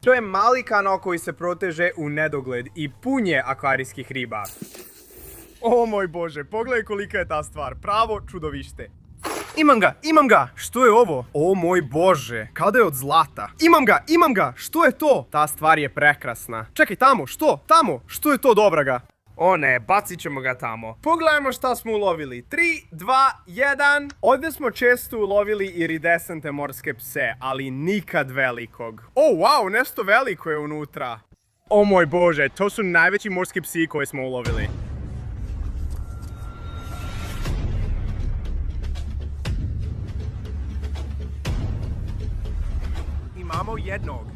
To je mali kanal koji se proteže u nedogled i pun je akvarijskih riba. O moj bože, pogledaj kolika je ta stvar, pravo čudovište. Imam ga! Što je ovo? O moj bože, kada je od zlata. Imam ga! Što je to? Ta stvar je prekrasna. Čekaj, tamo, što? Tamo, što je to dobraga? O ne, bacit ćemo ga tamo. Pogledajmo šta smo ulovili. 3, 2, 1. Ovdje smo često ulovili iridescente morske pse, ali nikad velikog. O, wow, nešto veliko je unutra. O moj bože, to su najveći morski psi koje smo ulovili. Imamo jednog.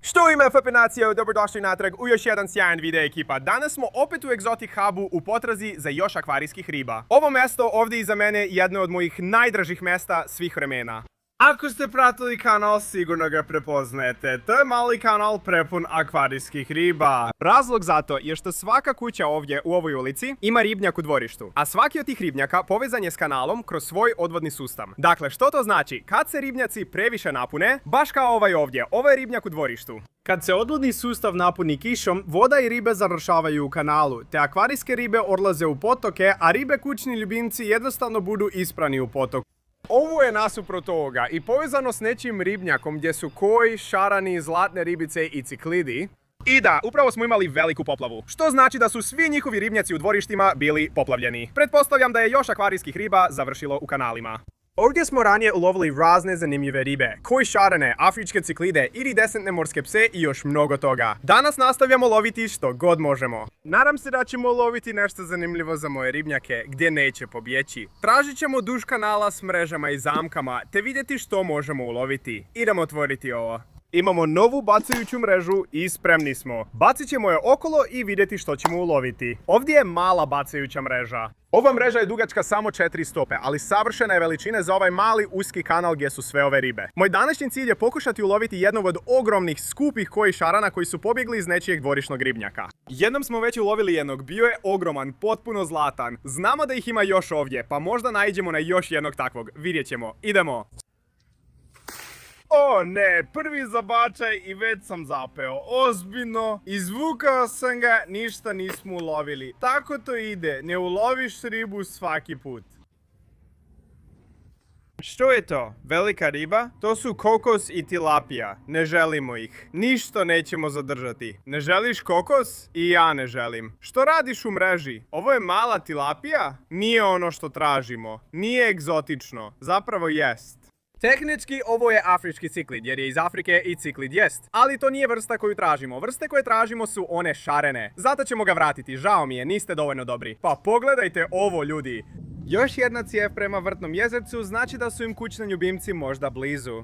Što ima FP Nacija, dobrodošli natrag u još jedan sjajan video ekipa. Danas smo opet u Exotic Hubu u potrazi za još akvarijskih riba. Ovo mesto ovdje iza mene je jedno od mojih najdražih mesta svih vremena. Ako ste pratili kanal, sigurno ga prepoznajete. To je mali kanal prepun akvarijskih riba. Razlog za to je što svaka kuća ovdje u ovoj ulici ima ribnjak u dvorištu. A svaki od tih ribnjaka povezan je s kanalom kroz svoj odvodni sustav. Dakle, što to znači? Kad se ribnjaci previše napune, baš kao ovaj ovdje, ovo je ribnjak u dvorištu. Kad se odvodni sustav napuni kišom, voda i ribe završavaju u kanalu, te akvarijske ribe odlaze u potoke, a ribe kućni ljubimci jednostavno budu isprani u potok. Ovo je nasuprot toga i povezano s nečim ribnjakom gdje su koi, šarani, zlatne ribice i ciklidi. I da, upravo smo imali veliku poplavu, što znači da su svi njihovi ribnjaci u dvorištima bili poplavljeni. Pretpostavljam da je još akvarijskih riba završilo u kanalima. Ovdje smo ranije ulovili razne zanimljive ribe, koi šarane, afričke ciklide, iridescentne morske pse i još mnogo toga. Danas nastavljamo loviti što god možemo. Nadam se da ćemo uloviti nešto zanimljivo za moje ribnjake, gdje neće pobjeći. Tražit ćemo duž kanala s mrežama i zamkama, te vidjeti što možemo uloviti. Idemo otvoriti ovo. Imamo novu bacajuću mrežu i spremni smo. Bacit ćemo je okolo i vidjeti što ćemo uloviti. Ovdje je mala bacajuća mreža. Ova mreža je dugačka samo 4 stope, ali savršene je veličine za ovaj mali uski kanal gdje su sve ove ribe. Moj današnji cilj je pokušati uloviti jednog od ogromnih skupih koi šarana koji su pobjegli iz nečijeg dvorišnog ribnjaka. Jednom smo već ulovili jednog, bio je ogroman, potpuno zlatan. Znamo da ih ima još ovdje, pa možda naiđemo na još jednog takvog. Vidjet ćemo. Idemo! O ne, prvi zabačaj i već sam zapeo, ozbiljno. Izvukao sam ga, ništa nismo ulovili. Tako to ide, ne uloviš ribu svaki put. Što je to? Velika riba? To su kokos i tilapija. Ne želimo ih. Ništa nećemo zadržati. Ne želiš kokos? I ja ne želim. Što radiš u mreži? Ovo je mala tilapija? Nije ono što tražimo. Nije egzotično. Zapravo jest. Tehnički ovo je afrički ciklid jer je iz Afrike i ciklid jest. Ali to nije vrsta koju tražimo. Vrste koje tražimo su one šarene. Zato ćemo ga vratiti. Žao mi je, niste dovoljno dobri. Pa pogledajte ovo, ljudi. Još jedna cijev prema vrtnom jezercu znači da su im kućni ljubimci možda blizu.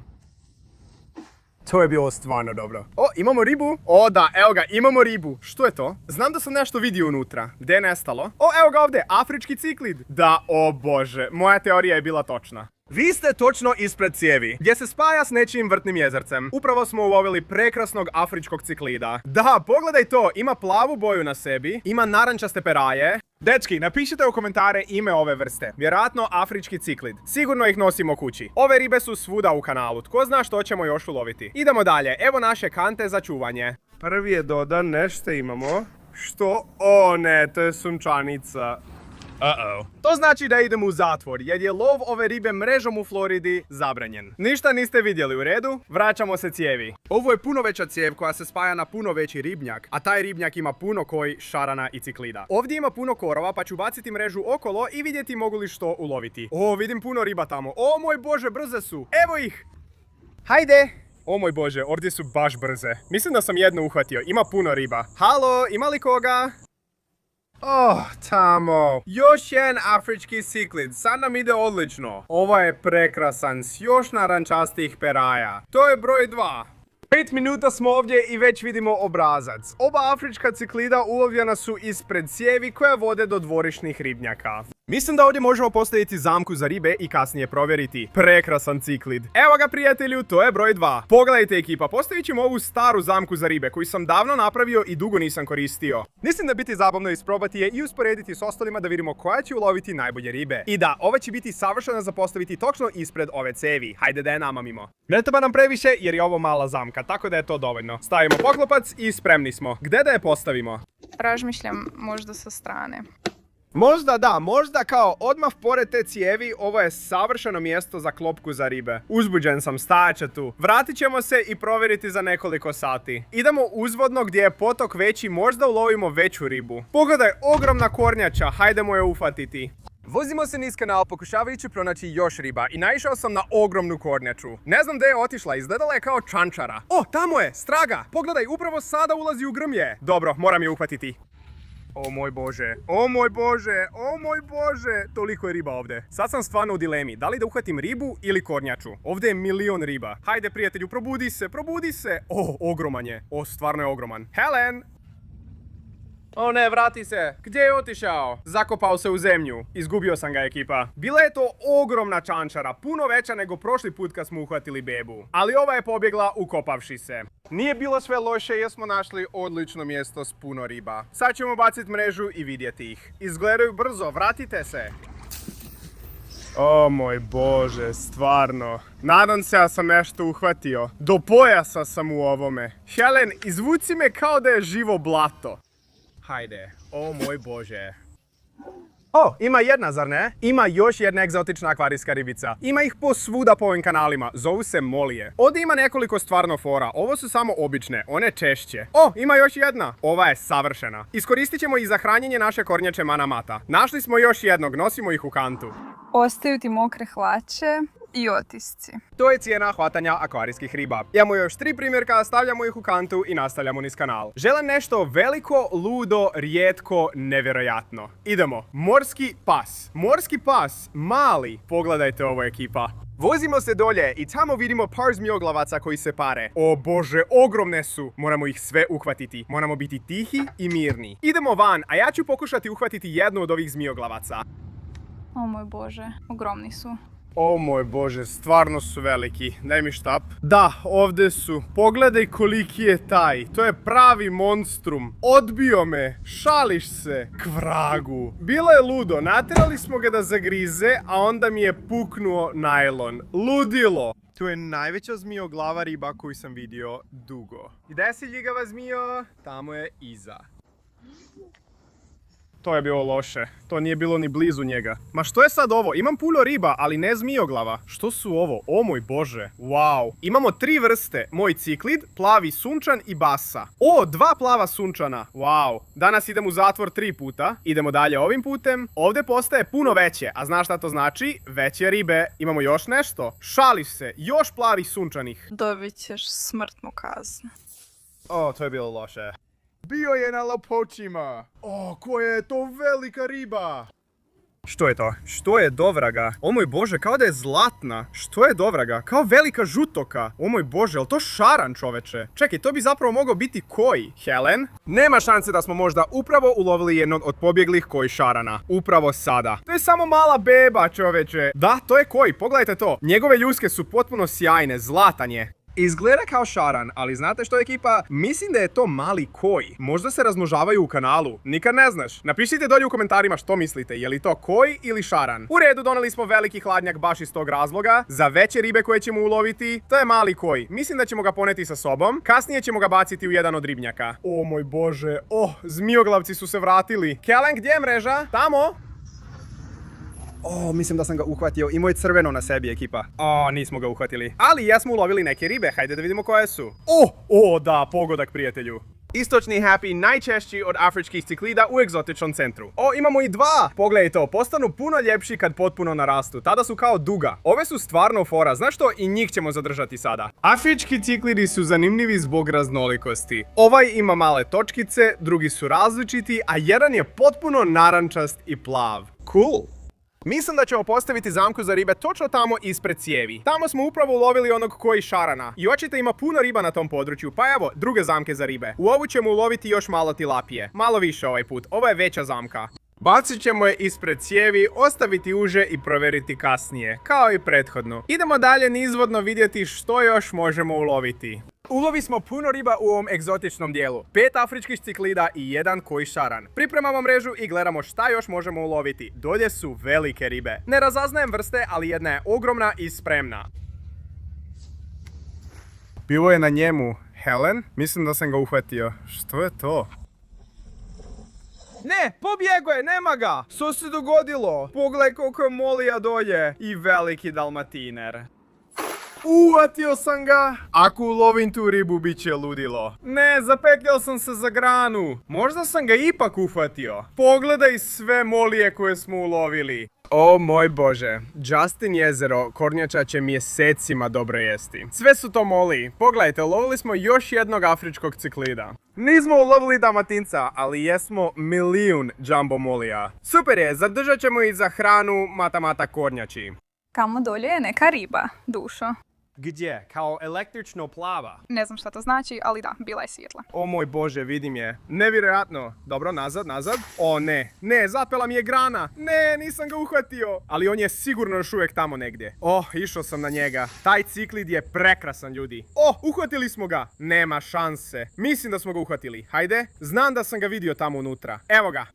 To je bilo stvarno dobro. O, imamo ribu. O da, evo ga, imamo ribu. Što je to? Znam da sam nešto vidio unutra. Gdje je nestalo? O, evo ga ovdje, afrički ciklid. Da, o bože, moja teorija je bila točna. Vi ste točno ispred cijevi, gdje se spaja s nečijim vrtnim jezercem. Upravo smo ulovili prekrasnog afričkog ciklida. Da, pogledaj to, ima plavu boju na sebi, ima narančaste peraje. Dečki, napišite u komentare ime ove vrste. Vjerojatno afrički ciklid. Sigurno ih nosimo kući. Ove ribe su svuda u kanalu, tko zna što ćemo još uloviti. Idemo dalje, evo naše kante za čuvanje. Prvi je dodan, nešto imamo. Što? O ne, to je sunčanica. To znači da idemo u zatvor, jer je lov ove ribe mrežom u Floridi zabranjen. Ništa niste vidjeli, u redu? Vraćamo se cijevi. Ovo je puno veća cijev koja se spaja na puno veći ribnjak, a taj ribnjak ima puno koi, šarana i ciklida. Ovdje ima puno korova, pa ću baciti mrežu okolo i vidjeti mogu li što uloviti. O, vidim puno riba tamo. O moj bože, brze su. Evo ih! Hajde! O moj bože, ovdje su baš brze. Mislim da sam jednu uhvatio, ima puno riba. Halo, ima li koga? Oh, tamo. Još jedan afrički ciklid, sad nam ide odlično. Ovo je prekrasan, s još narančastih peraja. To je broj 2. 5 minuta smo ovdje i već vidimo obrazac. Oba afrička ciklida ulovljena su ispred cijevi koje vode do dvorišnih ribnjaka. Mislim da ovdje možemo postaviti zamku za ribe i kasnije provjeriti. Prekrasan ciklid. Evo ga prijatelju, to je broj 2. Pogledajte ekipa, postavit ćemo ovu staru zamku za ribe koju sam davno napravio i dugo nisam koristio. Mislim da biti zabavno isprobati je i usporediti s ostalima da vidimo koja će uloviti najbolje ribe. I da, ova će biti savršena za postaviti točno ispred ove cevi. Hajde da je namamimo. Ne treba nam previše jer je ovo mala zamka, tako da je to dovoljno. Stavimo poklopac i spremni smo. Gde da je postavimo? Razmišljam možda sa strane. Možda da, možda kao odmah pored te cijevi, ovo je savršeno mjesto za klopku za ribe. Uzbuđen sam, stajat će tu. Vratit ćemo se i provjeriti za nekoliko sati. Idemo uzvodno gdje je potok veći, možda ulovimo veću ribu. Pogledaj, ogromna kornjača, hajdemo je ufatiti. Vozimo se niz kanal pokušavajući pronaći još riba i naišao sam na ogromnu kornjaču. Ne znam gdje je otišla, izgledala je kao čančara. O, tamo je, straga! Pogledaj, upravo sada ulazi u grmlje. Dobro, moram je uhvatiti. O moj bože, o moj bože, o moj bože, toliko je riba ovdje. Sad sam stvarno u dilemi, da li da uhvatim ribu ili kornjaču. Ovdje je milion riba. Hajde prijatelju, probudi se, probudi se. O, ogroman je. O, stvarno je ogroman. Helen! O ne, vrati se. Gdje je otišao? Zakopao se u zemlju. Izgubio sam ga, ekipa. Bila je to ogromna čančara, puno veća nego prošli put kad smo uhvatili bebu. Ali ova je pobjegla ukopavši se. Nije bilo sve loše jer smo našli odlično mjesto s puno riba. Sad ćemo baciti mrežu i vidjeti ih. Izgledaju brzo, vratite se. O moj bože, stvarno. Nadam se da sam nešto uhvatio. Do pojasa sam u ovome. Helen, izvuci me kao da je živo blato. Hajde, o moj bože. O, ima jedna, zar ne? Ima još jedna egzotična akvarijska ribica. Ima ih posvuda po ovim kanalima, zovu se molije. Ovdje ima nekoliko stvarno fora, ovo su samo obične, one češće. O, ima još jedna, ova je savršena. Iskoristit ćemo ih za hranjenje naše kornjače manamata. Našli smo još jednog, nosimo ih u kantu. Ostaju ti mokre hlače i otisci. To je cijena hvatanja akvarijskih riba. Imamo još 3 primjerka, stavljamo ih u kantu i nastavljamo niz kanal. Želim nešto veliko, ludo, rijetko, nevjerojatno. Idemo, morski pas. Morski pas, mali. Pogledajte ovo, ekipa. Vozimo se dolje i tamo vidimo par zmijoglavaca koji se pare. O bože, ogromne su. Moramo ih sve uhvatiti. Moramo biti tihi i mirni. Idemo van, a ja ću pokušati uhvatiti jednu od ovih zmijoglavaca. O moj bože, ogromni su. O moj bože, stvarno su veliki. Daj mi štap. Da, ovdje su. Pogledaj koliki je taj. To je pravi monstrum. Odbio me. Šališ se. Kvragu. Bilo je ludo. Natjerali smo ga da zagrize, a onda mi je puknuo najlon. Ludilo. To je najveća zmijoglava riba koju sam vidio dugo. Gdje si, ljigava zmijo? Tamo je iza. To je bilo loše. To nije bilo ni blizu njega. Ma što je sad ovo? Imam puno riba, ali ne zmijoglava. Što su ovo? O moj bože. Wow. Imamo 3 vrste. Moj ciklid, plavi sunčan i basa. O, 2 plava sunčana. Wow. Danas idem u zatvor 3 puta. Idemo dalje ovim putem. Ovdje postaje puno veće. A znaš šta to znači? Veće ribe. Imamo još nešto? Šališ se. Još plavih sunčanih. Dobit ćeš smrtnu kaznu. O, to je bilo loše. Bio je na lopočima. O, koja je to velika riba. Što je to? Što je do vraga? O moj bože, kao da je zlatna. Što je do vraga? Kao velika žutoka. O moj bože, je li to šaran, čoveče? Čekaj, to bi zapravo mogao biti koji? Helen? Nema šanse da smo možda upravo ulovili jednog od pobjeglih koji šarana. Upravo sada. To je samo mala beba, čoveče. Da, to je koji, pogledajte to. Njegove ljuske su potpuno sjajne, zlatan je. Izgleda kao šaran, ali znate što, ekipa? Mislim da je to mali koi. Možda se razmnožavaju u kanalu. Nikad ne znaš. Napišite dolje u komentarima što mislite. Je li to koi ili šaran? U redu, doneli smo veliki hladnjak baš iz tog razloga. Za veće ribe koje ćemo uloviti, to je mali koi. Mislim da ćemo ga poneti sa sobom. Kasnije ćemo ga baciti u jedan od ribnjaka. O moj bože. Zmijoglavci su se vratili. Kellen, gdje je mreža? Tamo? O, mislim da sam ga uhvatio. Imao je crveno na sebi, ekipa. O, nismo ga uhvatili. Ali jesmo ulovili neke ribe. Hajde da vidimo koje su. O, da, pogodak, prijatelju. Istočni happy najčešći od afričkih ciklida u egzotičnom centru. O, imamo i 2! Pogledaj to, postanu puno ljepši kad potpuno narastu. Tada su kao duga. Ove su stvarno fora, znaš što? I njih ćemo zadržati sada. Afrički ciklidi su zanimljivi zbog raznolikosti. Ovaj ima male točkice, drugi su različiti, a jedan je potpuno narančast i plav. Cool! Mislim da ćemo postaviti zamku za ribe točno tamo ispred cijevi. Tamo smo upravo ulovili onog koji šarana. I očito ima puno riba na tom području, pa evo, druge zamke za ribe. U ovu ćemo uloviti još malo tilapije. Malo više ovaj put, ovo je veća zamka. Bacit ćemo je ispred cijevi, ostaviti uže i provjeriti kasnije, kao i prethodno. Idemo dalje nizvodno vidjeti što još možemo uloviti. Ulovi smo puno riba u ovom egzotičnom dijelu. 5 afričkih ciklida i 1 koji šaran. Pripremamo mrežu i gledamo šta još možemo uloviti. Dolje su velike ribe. Ne razaznajem vrste, ali jedna je ogromna i spremna. Bilo je na njemu Helen. Mislim da sam ga uhvatio. Što je to? Ne, pobjego je, nema ga! Što se dogodilo? Pogledaj koliko je molija dolje. I veliki dalmatiner. Uhvatio sam ga! Ako ulovim tu ribu, bit će ludilo. Ne, zapetljao sam se za granu. Možda sam ga ipak uhvatio. Pogledaj sve molije koje smo ulovili. O moj bože, Justin jezero kornjača će mjesecima dobro jesti. Sve su to moliji. Pogledajte, ulovili smo još jednog afričkog ciklida. Nismo ulovili dalmatinca, ali jesmo milijun jumbo molija. Super je, zadržat ćemo ih za hranu mata kornjači. Kamo dolje je neka riba, Dušo. Gdje? Kao električno plava. Ne znam šta to znači, ali da, bila je svjetla. O moj bože, vidim je. Nevjerojatno. Dobro, nazad. O ne, zapela mi je grana. Ne, nisam ga uhvatio. Ali on je sigurno još uvijek tamo negdje. Išao sam na njega. Taj ciklid je prekrasan, ljudi. Uhvatili smo ga. Nema šanse. Mislim da smo ga uhvatili. Hajde, znam da sam ga vidio tamo unutra. Evo ga.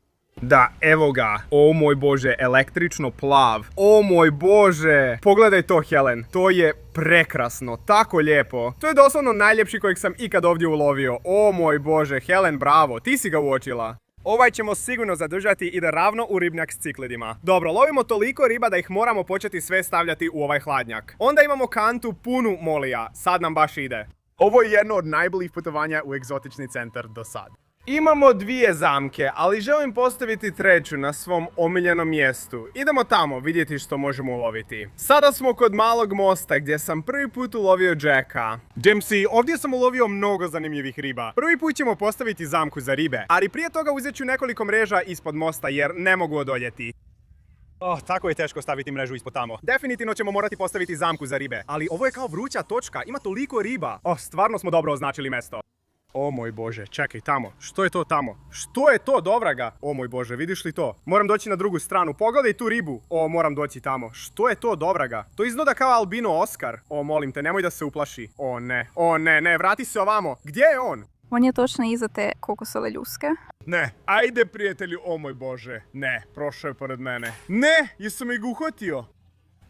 Da, evo ga. O moj bože, električno plav. O moj bože. Pogledaj to, Helen. To je prekrasno, tako lijepo. To je doslovno najljepši kojeg sam ikad ovdje ulovio. O moj bože, Helen, bravo, ti si ga uočila. Ovaj ćemo sigurno zadržati i ide ravno u ribnjak s ciklidima. Dobro, lovimo toliko riba da ih moramo početi sve stavljati u ovaj hladnjak. Onda imamo kantu punu molija. Sad nam baš ide. Ovo je jedno od najboljih putovanja u egzotični centar do sad. Imamo 2 zamke, ali želim postaviti 3. na svom omiljenom mjestu. Idemo tamo vidjeti što možemo uloviti. Sada smo kod malog mosta gdje sam prvi put ulovio Jacka. Dempsey, ovdje sam ulovio mnogo zanimljivih riba. Prvi put ćemo postaviti zamku za ribe, ali prije toga uzet ću nekoliko mreža ispod mosta jer ne mogu odoljeti. Tako je teško staviti mrežu ispod tamo. Definitivno ćemo morati postaviti zamku za ribe, ali ovo je kao vruća točka, ima toliko riba. Stvarno smo dobro označili mjesto. O moj bože, čekaj tamo. Što je to tamo? Što je to, Dovraga? O moj bože, vidiš li to? Moram doći na drugu stranu. Pogledaj tu ribu. Moram doći tamo. Što je to, Dovraga? To izgleda kao albino Oskar. Molim te, nemoj da se uplaši. Ne, vrati se ovamo. Gdje je on? On je točno iza te kokosove ljuske. Ne, ajde prijatelju, o moj bože. Ne, prošao je pored mene. Ne, jesam ih uhvatio.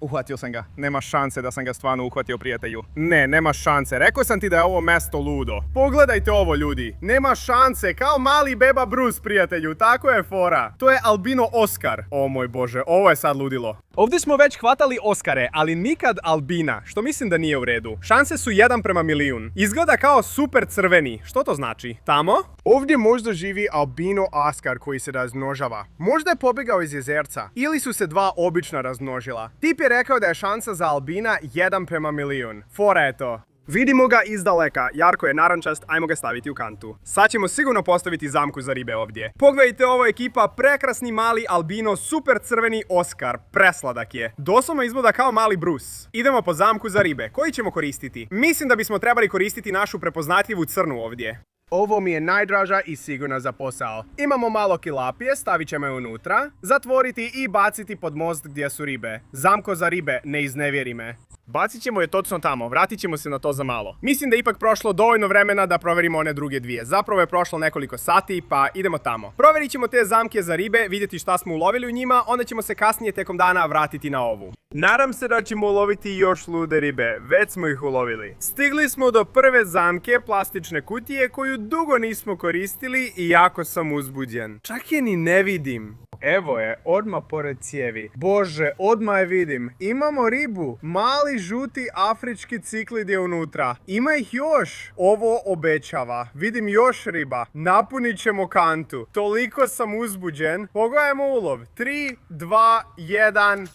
Uhvatio sam ga. Nema šanse da sam ga stvarno uhvatio, prijatelju. Ne, nema šanse. Rekao sam ti da je ovo mesto ludo. Pogledajte ovo, ljudi. Nema šanse. Kao mali beba Bruce, prijatelju. Tako je fora. To je albino Oskar. O moj bože, ovo je sad ludilo. Ovdje smo već hvatali Oskare, ali nikad albina, što mislim da nije u redu. Šanse su 1:1.000.000. Izgleda kao super crveni. Što to znači? Tamo? Ovdje možda živi albino Oskar koji se razmnožava. Možda je pobjegao iz jezerca. Ili su se 2 obična razmnožila. Tip je rekao da je šansa za albina 1:1.000.000. Fora je to. Vidimo ga izdaleka, jarko je narančast, ajmo ga staviti u kantu. Sad ćemo sigurno postaviti zamku za ribe ovdje. Pogledajte, ovo ekipa, prekrasni mali albino, super crveni Oskar, presladak je. Doslovno izgleda kao mali Bruce. Idemo po zamku za ribe, koji ćemo koristiti? Mislim da bismo trebali koristiti našu prepoznatljivu crnu ovdje. Ovo mi je najdraža i sigurna za posao. Imamo malo kilapije, stavit ćemo je unutra, zatvoriti i baciti pod most gdje su ribe. Zamko za ribe, ne iznevjeri me. Bacit ćemo je točno tamo, vratit ćemo se na to za malo. Mislim da je ipak prošlo dovoljno vremena da provjerimo one druge 2. Zapravo je prošlo nekoliko sati, pa idemo tamo. Provjerit ćemo te zamke za ribe, vidjeti šta smo ulovili u njima, onda ćemo se kasnije tijekom dana vratiti na ovu. Nadam se da ćemo uloviti još lude ribe, već smo ih ulovili. Stigli smo do prve zamke, plastične kutije, koju dugo nismo koristili i jako sam uzbuđen. Čak je ni ne vidim. Evo je, odmah pored cijevi. Bože, odmah je vidim. Imamo ribu. Mali žuti afrički ciklid je unutra. Ima ih još. Ovo obećava. Vidim još riba. Napunit ćemo kantu. Toliko sam uzbuđen. Pogledajmo ulov. 3, 2, 1.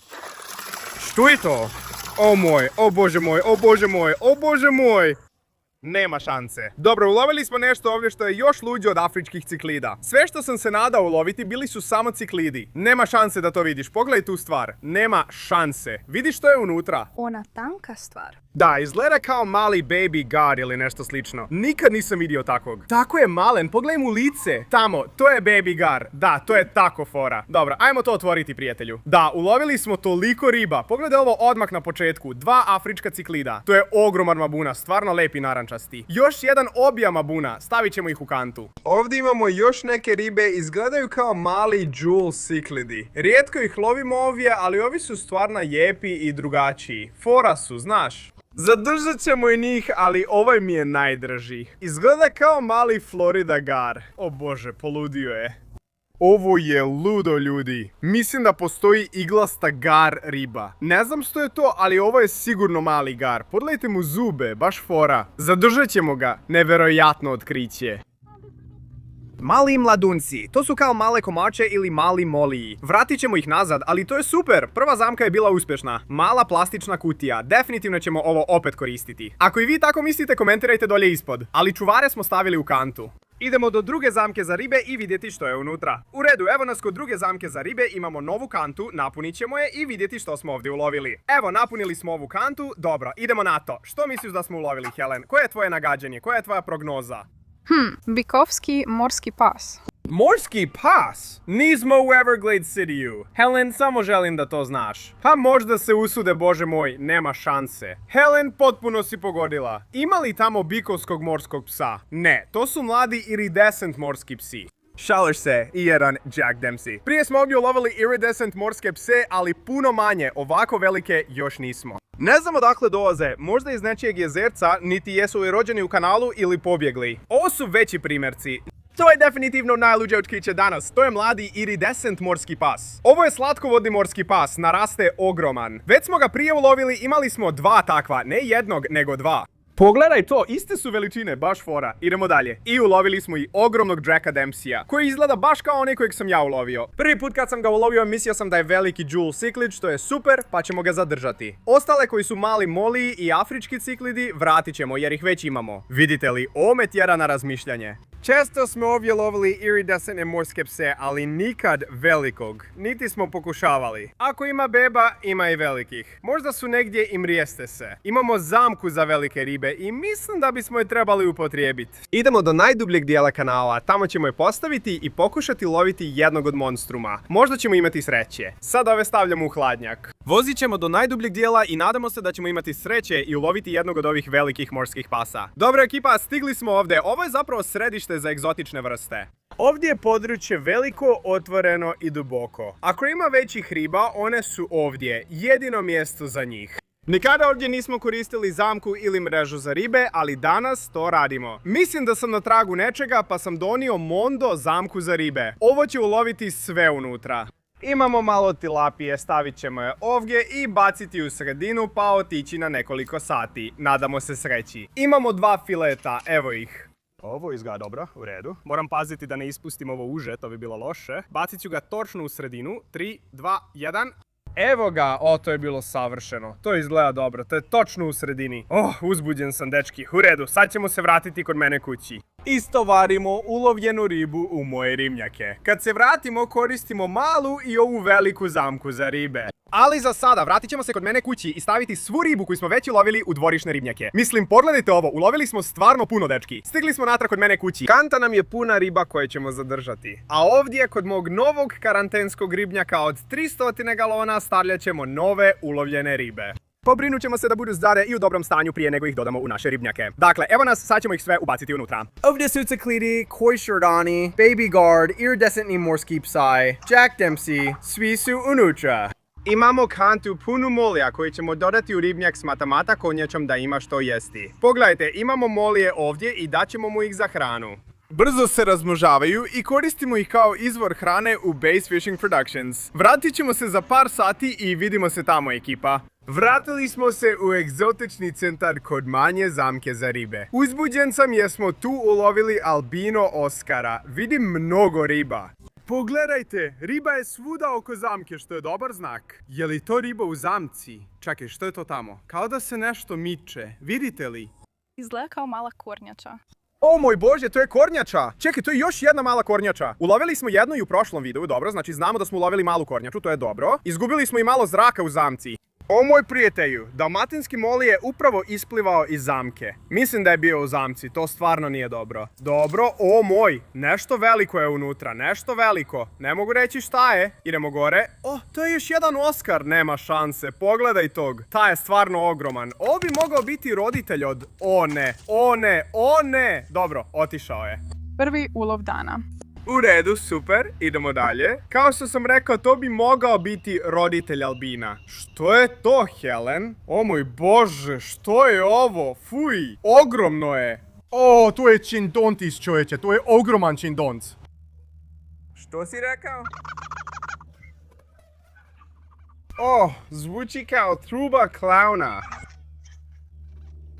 Što je to? O moj, o bože moj, o bože moj, o bože moj. Nema šanse. Dobro, ulovili smo nešto ovdje što je još luđe od afričkih ciklida. Sve što sam se nadao uloviti bili su samo ciklidi. Nema šanse da to vidiš. Pogledaj tu stvar. Nema šanse. Vidiš što je unutra? Ona tanka stvar. Da, izgleda kao mali baby gar ili nešto slično. Nikad nisam vidio takvog. Tako je malen, pogledaj mu lice. Tamo, to je baby gar. Da, to je tako fora. Dobro, ajmo to otvoriti, prijatelju. Da, ulovili smo toliko riba. Pogledaj ovo odmah na početku. 2 afrička ciklida. To je ogroman mabuna, stvarno lepi narančasti. Još jedan obija mabuna, stavit ćemo ih u kantu. Ovdje imamo još neke ribe, izgledaju kao mali jewel ciklidi. Rijetko ih lovimo ovdje, ali ovi su stvarno lijepi i drugačiji. Fora su, znaš. Zadržat ćemo i njih, ali ovaj mi je najdraži. Izgleda kao mali Florida gar. O bože, poludio je. Ovo je ludo, ljudi. Mislim da postoji iglasta gar riba. Ne znam što je to, ali ovo je sigurno mali gar. Pogledajte mu zube, baš fora. Zadržat ćemo ga. Nevjerojatno otkriće. Mali mladunci, to su kao male komače ili mali moliji. Vratit ćemo ih nazad, ali to je super. Prva zamka je bila uspješna. Mala plastična kutija. Definitivno ćemo ovo opet koristiti. Ako i vi tako mislite, komentirajte dolje ispod. Ali čuvare smo stavili u kantu. Idemo do druge zamke za ribe i vidjeti što je unutra. U redu, evo nas kod druge zamke za ribe, imamo novu kantu, napunit ćemo je i vidjeti što smo ovdje ulovili. Evo, napunili smo ovu kantu, dobro, idemo na to. Što misliš da smo ulovili, Helen? Koje je tvoje nagađanje? Koja je tvoja prognoza? Bikovski morski pas. Morski pas? Nismo u Everglade City-u. Helen, samo želim da to znaš. Pa možda se usude, bože moj, nema šanse. Helen, potpuno si pogodila. Ima li tamo bikovskog morskog psa? Ne, to su mladi iridescent morski psi. Šališ se, i jedan Jack Dempsey. Prije smo ovdje ulovili iridescent morske pse, ali puno manje, ovako velike još nismo. Ne znam odakle dolaze, možda iz nečijeg jezerca, niti jesu li rođeni u kanalu ili pobjegli. Ovo su veći primjerci. To je definitivno najluđe otkriće danas. To je mladi iridescent morski pas. Ovo je slatkovodni morski pas, naraste ogroman. Već smo ga prije ulovili, imali smo 2 takva, ne jednog, nego 2. Pogledaj to, iste su veličine, baš fora. Idemo dalje. I ulovili smo i ogromnog Jacka Dempseya, koji izgleda baš kao onaj kojeg sam ja ulovio. Prvi put kad sam ga ulovio, mislio sam da je veliki jewel ciklid, što je super, pa ćemo ga zadržati. Ostale koji su mali moliji i afrički ciklidi vratit ćemo, jer ih već imamo. Vidite li, ovo me tjera na razmišljanje. Često smo ovdje lovili iridescentne morske pse, ali nikad velikog. Niti smo pokušavali. Ako ima beba, ima i velikih. Možda su negdje i mrijeste se. Imamo zamku za velike ribe i mislim da bismo je trebali upotrijebiti. Idemo do najdubljeg dijela kanala, tamo ćemo je postaviti i pokušati loviti jednog od monstruma. Možda ćemo imati sreće. Sad ove stavljamo u hladnjak. Vozit ćemo do najdubljeg dijela i nadamo se da ćemo imati sreće i uloviti jednog od ovih velikih morskih pasa. Dobro ekipa, stigli smo ovdje. Ovo je zapravo središte za egzotične vrste. Ovdje je područje veliko, otvoreno i duboko. Ako ima većih riba, one su ovdje. Jedino mjesto za njih. Nikada ovdje nismo koristili zamku ili mrežu za ribe, ali danas to radimo. Mislim da sam na tragu nečega, pa sam donio Mondo zamku za ribe. Ovo će uloviti sve unutra. Imamo malo tilapije, stavit ćemo je ovdje i baciti u sredinu pa otići na nekoliko sati. Nadamo se sreći. Imamo 2 fileta, evo ih. Ovo izgleda dobro, u redu. Moram paziti da ne ispustim ovo uže, to bi bilo loše. Bacit ću ga točno u sredinu. 3, 2, 1... Evo ga, to je bilo savršeno. To izgleda dobro, to je točno u sredini. Uzbuđen sam, dečki. U redu, sad ćemo se vratiti kod mene kući. Istovarimo ulovljenu ribu u moje ribnjake. Kad se vratimo, koristimo malu i ovu veliku zamku za ribe. Ali za sada, vratit ćemo se kod mene kući i staviti svu ribu koju smo već ulovili u dvorišne ribnjake. Mislim, pogledajte ovo, ulovili smo stvarno puno, dečki. Stigli smo natrag kod mene kući. Kanta nam je puna riba koje ćemo zadržati. A ovdje, kod mog novog karantenskog ribnjaka od 300 galona, stavljat ćemo nove ulovljene ribe. Pobrinut ćemo se da budu zdrave i u dobrom stanju prije nego ih dodamo u naše ribnjake. Dakle, evo nas, sad ćemo ih sve ubaciti unutra. Ovdje su ciklidi, koi šordani, baby guard, iridescentni morski psi, Jack Dempsey, svi su unutra. Imamo kantu punu molija koji ćemo dodati u ribnjak s matamata konjačom da ima što jesti. Pogledajte, imamo molije ovdje i daćemo mu ih za hranu. Brzo se razmnožavaju i koristimo ih kao izvor hrane u Bass Fishing Productions. Vratit ćemo se za par sati i vidimo se tamo, ekipa. Vratili smo se u egzotični centar kod manje zamke za ribe. Uzbuđen sam jer smo tu ulovili albino Oskara. Vidim mnogo riba. Pogledajte, riba je svuda oko zamke, što je dobar znak. Je li to riba u zamci? Čekaj, što je to tamo? Kao da se nešto miče. Vidite li? Izgleda kao mala kornjača. O moj bože, to je kornjača! Čekaj, to je još jedna mala kornjača. Ulovili smo jednu i u prošlom videu, dobro, znači znamo da smo ulovili malu kornjaču, to je dobro. Izgubili smo i malo zraka u zamci. O moj prijatelju, dalmatinski moli je upravo isplivao iz zamke. Mislim da je bio u zamci, to stvarno nije dobro. Dobro, o moj, nešto veliko je unutra, nešto veliko. Ne mogu reći šta je, idemo gore. O, to je još jedan Oskar, nema šanse, pogledaj tog. Taj je stvarno ogroman. Ovo bi mogao biti roditelj od... O ne, o ne, o ne! Dobro, otišao je. Prvi ulov dana. U redu, super, idemo dalje. Kao što sam rekao, to bi mogao biti roditelj albina. Što je to, Helen? O moj bože, što je ovo? Fuj, ogromno je. O, to je čindontis, čovječe, to je ogroman čindonc. Što si rekao? O, zvuči kao truba klauna.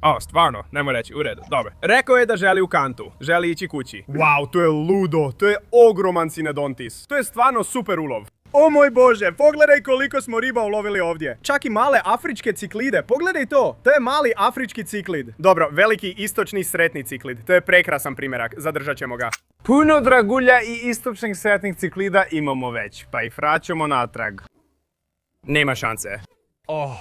O, stvarno, nemoj reći, u redu, dobro. Rekao je da želi u kantu, želi ići kući. Wow, to je ludo, to je ogroman sinodontis. To je stvarno super ulov. O moj bože, pogledaj koliko smo riba ulovili ovdje. Čak i male afričke ciklide, pogledaj to. To je mali afrički ciklid. Dobro, veliki istočni sretni ciklid. To je prekrasan primjerak, zadržat ćemo ga. Puno dragulja i istočnih sretnih ciklida imamo već, pa ih vraćamo natrag. Nema šanse.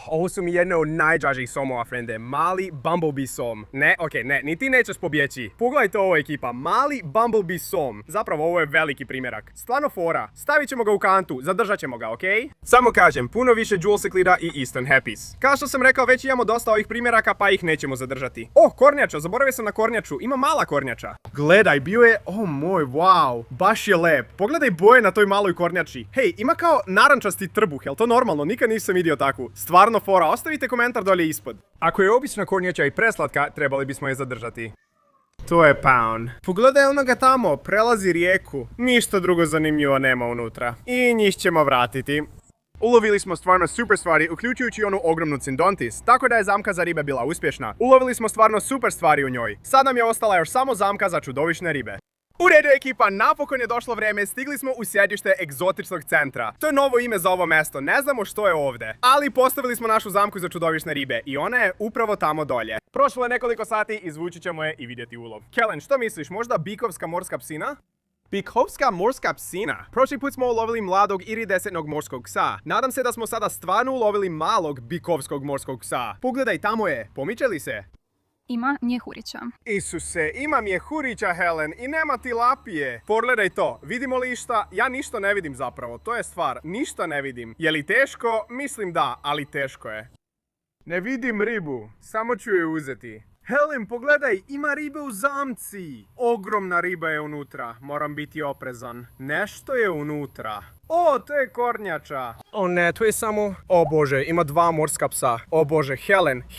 Ovo su mi jedne od najdražih somova, frende. Mali Bumblebee som. Ne, okej, ne, ni ti nećeš pobjeći. Pogledajte ovo, ekipa. Mali Bumblebee som. Zapravo, ovo je veliki primjerak. Stvarno fora. Stavit ćemo ga u kantu. Zadržat ćemo ga, okej? Samo kažem, puno više Jewel ciklida i Eastern Happys. Kao što sam rekao, već imamo dosta ovih primjeraka, pa ih nećemo zadržati. Kornjača. Zaboravio sam na kornjaču. Ima mala kornjača. Gledaj, bio je... moj, wow. Baš je lep. Pogledaj boje na toj maloj kornjači. Hej, ima kao narančasti trbuh. Jel to normalno? Nikad nisam vidio takvu. Stvarno fora, ostavite komentar dolje ispod. Ako je obična kornjača i preslatka, trebali bismo je zadržati. To je Pound. Pogledaj onoga tamo, prelazi rijeku. Ništa drugo zanimljivo nema unutra. I njih ćemo vratiti. Ulovili smo stvarno super stvari, uključujući onu ogromnu Cindontis, tako da je zamka za ribe bila uspješna. Ulovili smo stvarno super stvari u njoj. Sad nam je ostala još samo zamka za čudovišne ribe. U redu, ekipa, napokon je došlo vrijeme, stigli smo u sjedište egzotičnog centra. To je novo ime za ovo mjesto, ne znamo što je ovdje. Ali postavili smo našu zamku za čudovišne ribe i ona je upravo tamo dolje. Prošlo je nekoliko sati, izvući ćemo je i vidjeti ulov. Kellen, što misliš, možda bikovska morska psina? Bikovska morska psina. Prošli put smo ulovili mladog iridescentnog morskog psa. Nadam se da smo sada stvarno ulovili malog bikovskog morskog psa. Pogledaj, tamo je. Pomiče li se? Ima mjehurića. Isuse, ima mjehurića, Helen, i nema tilapije. Pogledaj to, vidimo li išta? Ja ništa ne vidim zapravo, to je stvar, ništa ne vidim. Je li teško? Mislim da, ali teško je. Ne vidim ribu, samo ću je uzeti. Helen, pogledaj, ima ribe u zamci. Ogromna riba je unutra, moram biti oprezan. Nešto je unutra. O, to je kornjača. O ne, to je samo... O bože, ima dva morska psa. O bože,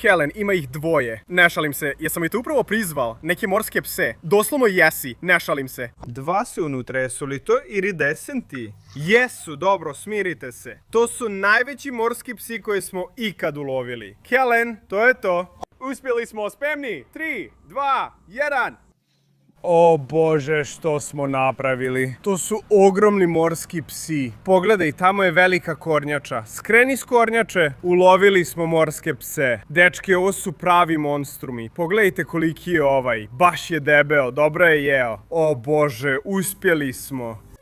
Helen, ima ih dvoje. Ne šalim se, jesam li te upravo prizval? Neke morske pse. Doslovno jesi, ne šalim se. Dva su unutra, jesu li to iridescenti? Jesu, dobro, smirite se. To su najveći morski psi koje smo ikad ulovili. Helen, to je to. Uspjeli smo, spremni? 3, 2, 1... O bože, što smo napravili. To su ogromni morski psi. Pogledaj, tamo je velika kornjača. Skreni s kornjače. Ulovili smo morske pse. Dečki, ovo su pravi monstrumi. Pogledajte koliki je ovaj. Baš je debeo, dobro je jeo. O bože, uspjeli smo.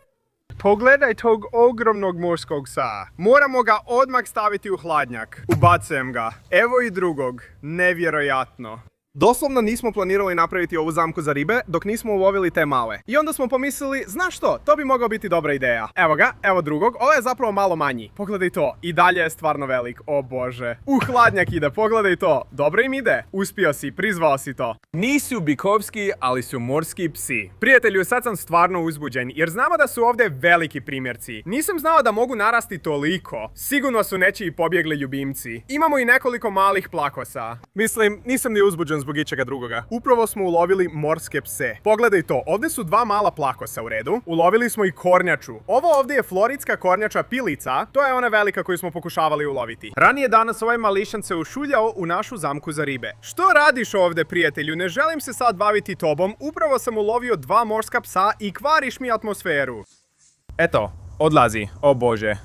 Pogledaj tog ogromnog morskog psa. Moramo ga odmah staviti u hladnjak. Ubacujem ga. Evo i drugog. Nevjerojatno. Doslovno nismo planirali napraviti ovu zamku za ribe dok nismo ulovili te male. I onda smo pomislili, znaš što, to bi mogla biti dobra ideja. Evo ga, evo drugog, ovo je zapravo malo manji. Pogledaj to, i dalje je stvarno velik, o bože. U hladnjak ide, pogledaj to. Dobro im ide, uspio si, prizvao si to. Nisu bikovski, ali su morski psi. Prijatelju, sad sam stvarno uzbuđen, jer znamo da su ovdje veliki primjerci. Nisam znao da mogu narasti toliko. Sigurno su nečiji pobjegli ljubimci. Imamo i nekoliko malih plakosa. Mislim, nisam ni uzbuđen zbog ičega drugoga. Upravo smo ulovili morske pse. Pogledaj to, ovdje su dva mala plakosa u redu. Ulovili smo i kornjaču. Ovo ovdje je floridska kornjača pilica. To je ona velika koju smo pokušavali uloviti. Ranije danas ovaj mališan se ušuljao u našu zamku za ribe. Što radiš ovdje, prijatelju? Ne želim se sad baviti tobom. Upravo sam ulovio dva morska psa i kvariš mi atmosferu. Eto, odlazi. O bože.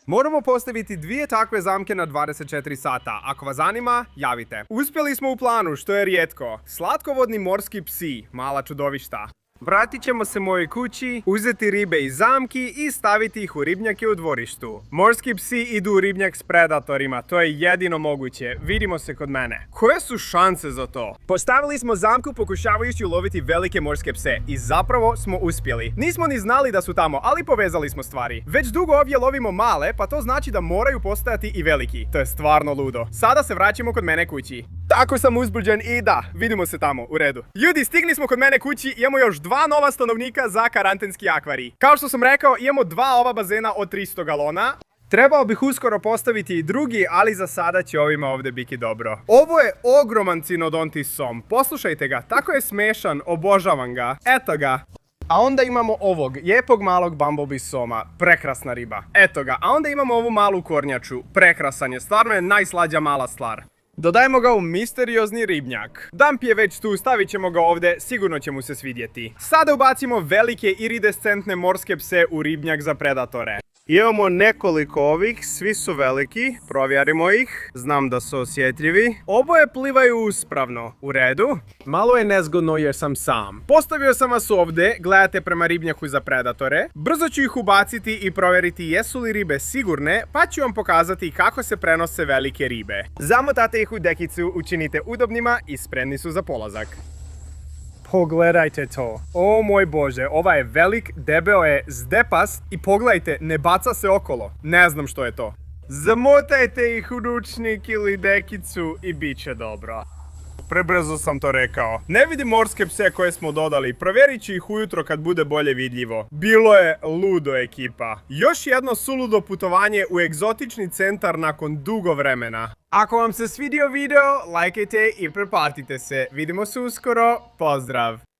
Moramo postaviti 2 takve zamke na 24 sata. Ako vas zanima, javite. Uspjeli smo u planu, što je rijetko. Slatkovodni morski psi, mala čudovišta. Vratit ćemo se mojoj kući, uzeti ribe iz zamki i staviti ih u ribnjake u dvorištu. Morski psi idu u ribnjak s predatorima, to je jedino moguće. Vidimo se kod mene. Koje su šanse za to? Postavili smo zamku pokušavajući uloviti velike morske pse i zapravo smo uspjeli. Nismo ni znali da su tamo, ali povezali smo stvari. Već dugo ovdje lovimo male, pa to znači da moraju postojati i veliki. To je stvarno ludo. Sada se vraćamo kod mene kući. Tako sam uzbuđen i da, vidimo se tamo, u redu. Ljudi, stigli smo kod mene kući, imamo još 2 nova stanovnika za karantenski akvarij. Kao što sam rekao, imamo 2 ova bazena od 300 galona. Trebao bih uskoro postaviti i drugi, ali za sada će ovima ovdje biti dobro. Ovo je ogroman Cynodontis som. Poslušajte ga, tako je smešan, obožavam ga. Eto ga. A onda imamo ovog lijepog malog bumblebee soma, prekrasna riba. Eto ga, a onda imamo ovu malu kornjaču, prekrasan je, stvarno je najslađa mala stvar. Dodajmo ga u misteriozni ribnjak. Dump je već tu, stavit ćemo ga ovdje, sigurno će mu se svidjeti. Sada ubacimo velike iridescentne morske pse u ribnjak za predatore. Imamo nekoliko ovih, svi su veliki, provjerimo ih, znam da su osjetljivi. Oboje plivaju uspravno, u redu. Malo je nezgodno jer sam sam. Postavio sam vas ovdje, gledate prema ribnjaku za predatore. Brzo ću ih ubaciti i provjeriti jesu li ribe sigurne, pa ću vam pokazati kako se prenose velike ribe. Zamotate ih u dekicu, učinite udobnima i spremni su za polazak. Pogledajte to. O moj bože, ovaj je velik, debeo je, zdepast i pogledajte, ne baca se okolo. Ne znam što je to. Zamotajte ih u ručnik ili dekicu i bit će dobro. Prebrzo sam to rekao. Ne vidim morske pse koje smo dodali, provjerit ću ih ujutro kad bude bolje vidljivo. Bilo je ludo, ekipa. Još jedno suludo putovanje u egzotični centar nakon dugo vremena. Ako vam se svidio video, lajkajte i pretplatite se. Vidimo se uskoro, pozdrav!